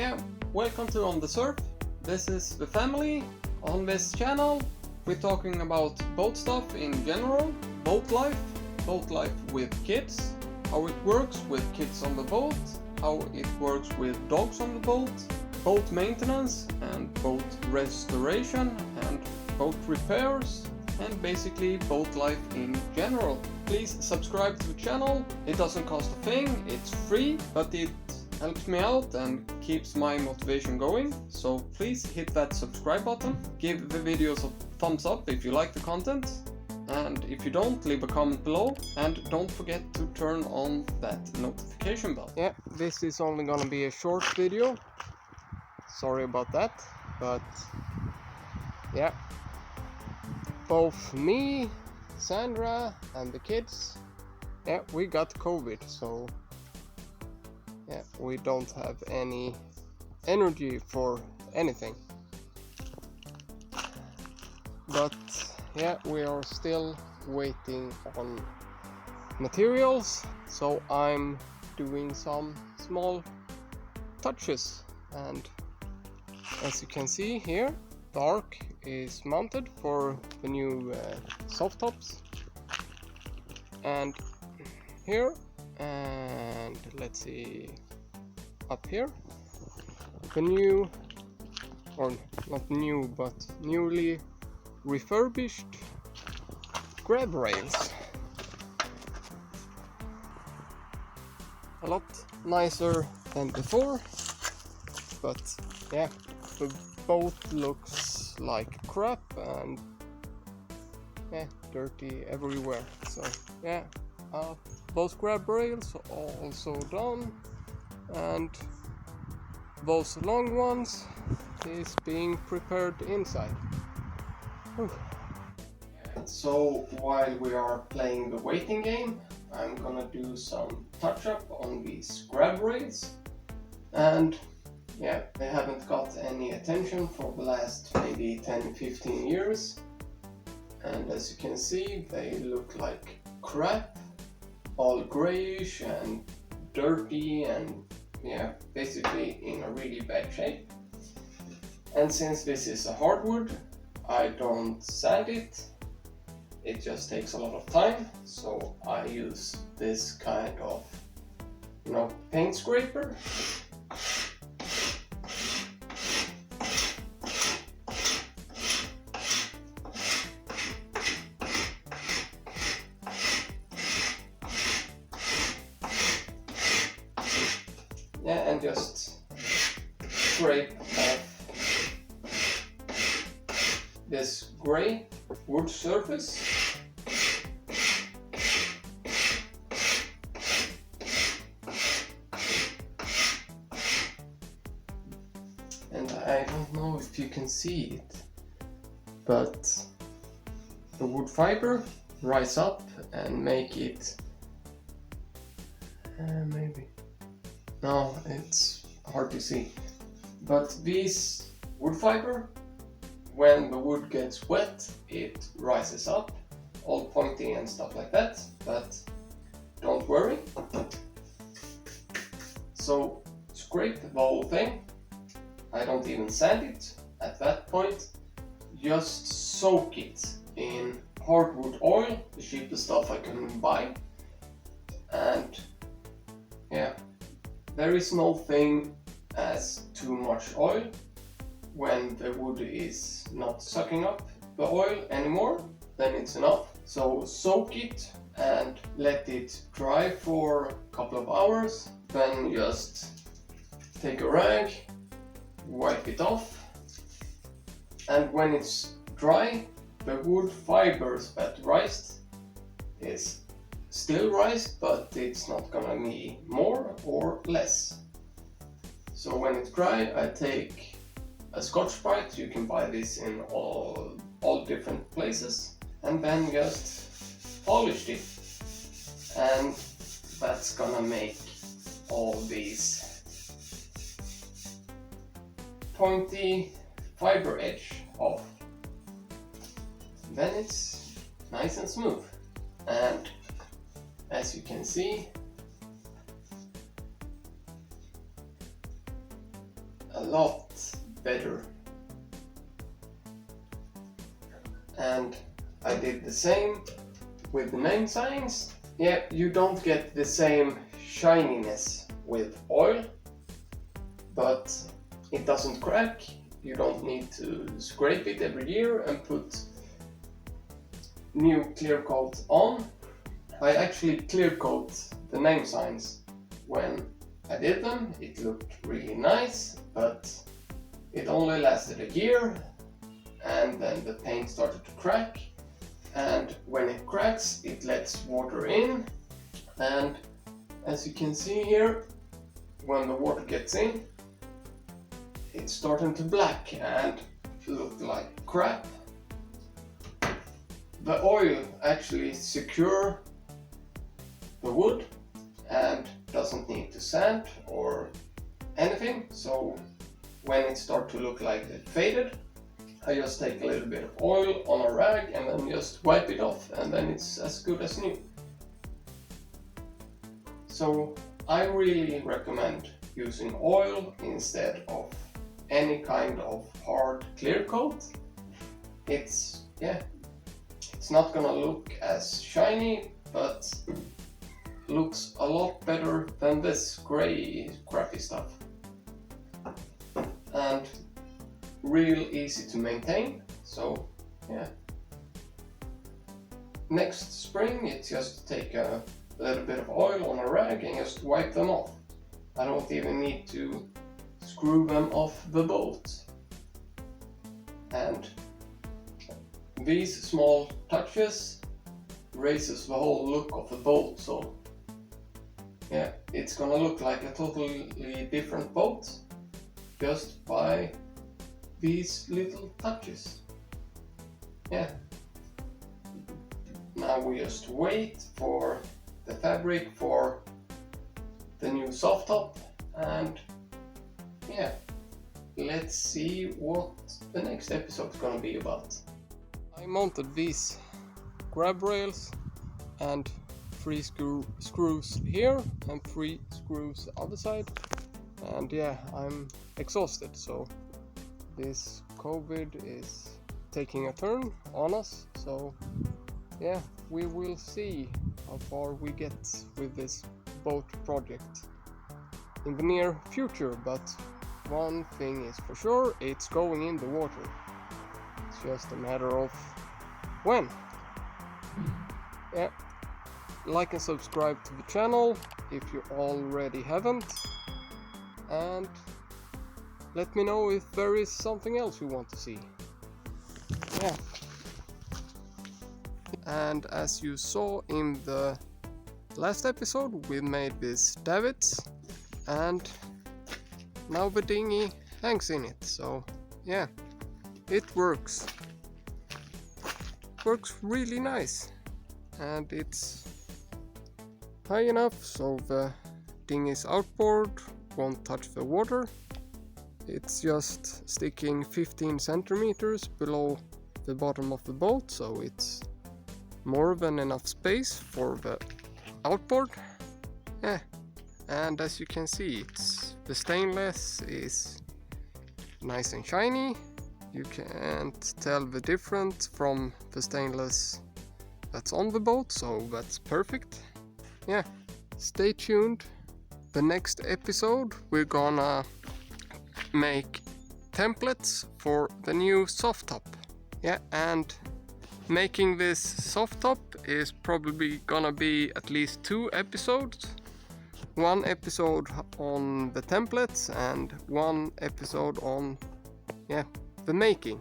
Yeah, welcome to On the Surf. This is the family. On this channel, we're talking about boat stuff in general, boat life with kids, how it works with kids on the boat, how it works with dogs on the boat maintenance and boat restoration and boat repairs, and basically boat life in general. Please subscribe to the channel. It doesn't cost a thing, it's free, but it helps me out and keeps my motivation going. So please hit that subscribe button, give the videos a thumbs up if you like the content, and if you don't, leave a comment below, and don't forget to turn on that notification bell. Yeah, this is only gonna be a short video. Sorry about that, but yeah, both me, Sandra and the kids, yeah, we got COVID, so yeah, we don't have any energy for anything. But yeah, we are still waiting on materials, so I'm doing some small touches. And as you can see here, the Ark is mounted for the new soft tops, and here, and let's see, up here, the new, or not new, but newly refurbished grab rails. A lot nicer than before, but yeah, the boat looks like crap and yeah, dirty everywhere. So yeah, those grab rails are also done, and those long ones is being prepared inside. Whew. So while we are playing the waiting game, I'm gonna do some touch up on these grab rails, and yeah, they haven't got any attention for the last maybe 10-15 years, and as you can see, they look like crap, all grayish and dirty and yeah, basically in a really bad shape. And since this is a hardwood, I don't sand it, it just takes a lot of time, so I use this kind of, paint scraper. Yeah, and just scrape off this gray wood surface. And I don't know if you can see it, but the wood fiber rise up and make it maybe. No, it's hard to see. But this wood fiber, when the wood gets wet, it rises up, all pointy and stuff like that, but don't worry. So scrape the whole thing. I don't even sand it at that point. Just soak it in hardwood oil, the cheapest stuff I can buy. And yeah, there is no thing as too much oil when the wood is not sucking up the oil anymore, then it's enough. So soak it and let it dry for a couple of hours, then just take a rag, wipe it off, and when it's dry, the wood fibers that rised is still rise, but it's not gonna be more or less. So when it's dry, I take a Scotch-Brite, you can buy this in all different places, and then just polish it, and that's gonna make all these pointy fiber edge off. Then it's nice and smooth, and as you can see, a lot better. And I did the same with the name signs. Yeah, you don't get the same shininess with oil, but it doesn't crack. You don't need to scrape it every year and put new clear coat on. I actually clear coat the name signs. When I did them, it looked really nice, but it only lasted a year, and then the paint started to crack, and when it cracks it lets water in, and as you can see here, when the water gets in, it's starting to black and look like crap. The oil actually secures the wood and doesn't need to sand or anything, so when it starts to look like it faded, I just take a little bit of oil on a rag and then just wipe it off, and then it's as good as new. So I really recommend using oil instead of any kind of hard clear coat. It's not gonna look as shiny, but looks a lot better than this gray crappy stuff. And real easy to maintain, so yeah. Next spring it's just take a little bit of oil on a rag and just wipe them off. I don't even need to screw them off the bolt. And these small touches raises the whole look of the boat, so yeah, it's gonna look like a totally different boat just by these little touches. Yeah. Now we just wait for the fabric for the new soft top, and yeah, let's see what the next episode is gonna be about. I mounted these grab rails and 3 screws here and 3 screws the other side, and yeah, I'm exhausted, so this COVID is taking a turn on us, so yeah, we will see how far we get with this boat project in the near future, but one thing is for sure, it's going in the water. It's just a matter of when. Yeah, like and subscribe to the channel if you already haven't, and let me know if there is something else you want to see. Yeah. And as you saw in the last episode, we made this davits, and now the dinghy hangs in it, so yeah, it works really nice, and it's high enough so the dinghy's outboard won't touch the water. It's just sticking 15 centimeters below the bottom of the boat, so it's more than enough space for the outboard. Yeah, and as you can see, the stainless is nice and shiny. You can't tell the difference from the stainless that's on the boat, so that's perfect. Yeah, stay tuned. The next episode we're gonna make templates for the new soft top. Yeah, and making this soft top is probably gonna be at least 2 episodes. 1 episode on the templates and 1 episode on the making.